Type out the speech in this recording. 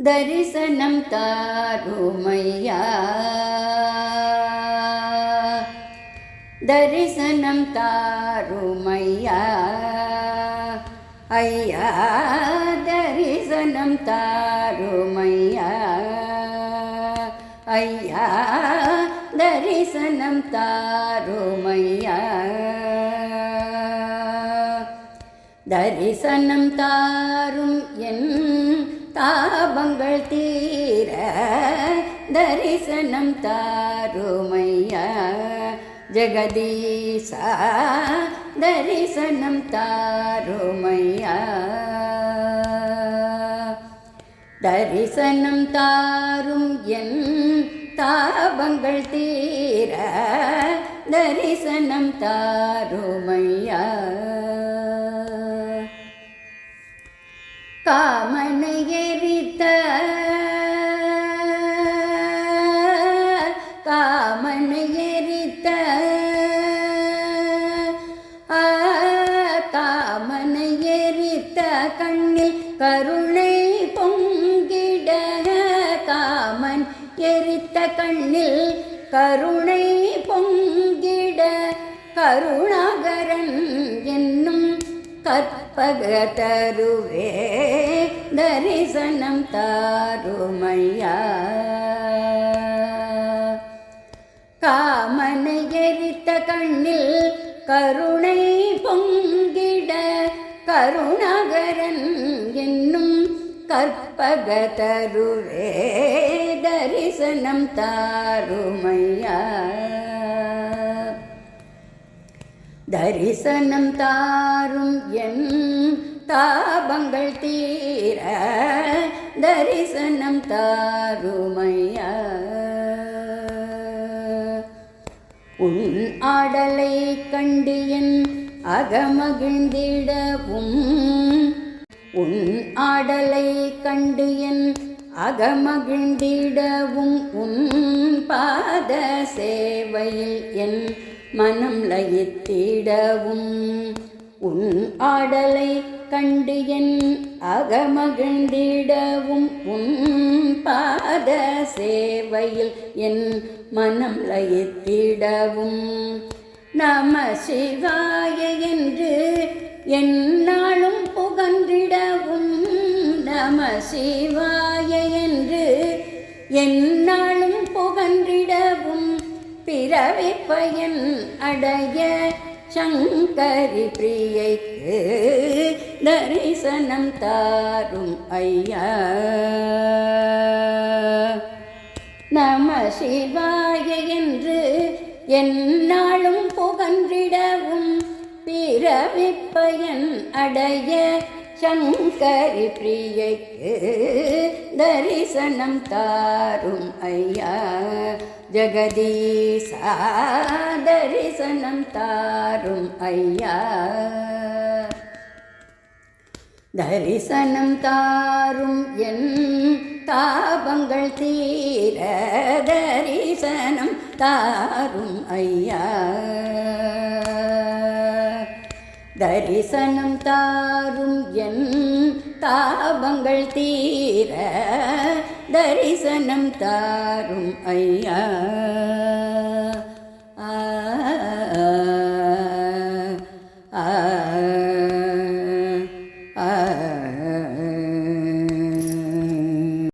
தரிசனம் தாருமையா தரிசனம் தாருமையா ஐயா தரிசனம் தாருமையா ஐயா தரிசனம் தாருமையா தரிசனம் தாரும் என் தாபங்கள் தீர தரிசனம் தாருமையா ஜெகதீசா தரிசனம் தாருமையா தரிசனம் தாரும் என் தாபங்கள் தீர தரிசனம் தாருமையா காமனை எரித்த காமனை எரித்த காமனை எரித்த கண்ணில் கருணை பொங்கிட காமன் எரித்த கண்ணில் கருணை பொங்கிட கருணாகரன் என்னும் கற்பக தருவே தரிசனம் தாருமையா காமனை எரித்த கண்ணில் கருணை பொங்கிட கருணாகரன் என்னும் கற்பக தருவே தரிசனம் தாருமையா தரிசனம் தாரும் என் தாபங்கள் தீர தரிசனம் தாருமையா உன் ஆடலை கண்டு என் அகமகிழ்ந்திடவும் உன் ஆடலை கண்டு என் அகமகிழ்ந்திடவும் உன் பாத சேவையில் என் மனம் லயித்திடவும் உன் ஆடலை கண்டு என் அகமகிழ்ந்திடவும் உன் பாத சேவையில் என் மனம் லயித்திடவும் நம சிவாய என்று எந்நாளும் புகன்றிடவும் நம சிவாய என்று எந்நாளும் புகன்றிடவும் பிறவி பயன் அடைய சங்கரி பிரியைக்கு தரிசனம் தாரும் ஐயா நம சிவாய என்று எந்நாளும் புகன்றிடவும் பிறவி பயன் அடைய சங்கரி பிரியைக்கு தரிசனம் தாரும் ஐயா ஜெகதீசா தரிசனம் தாரும் ஐயா தரிசனம் தாரும் என் தாபங்கள் தீர தரிசனம் தாரும் ஐயா தரிசனம் தாரும் என் தாபங்கள் தீர தரிசனம் தாரும் ஐயா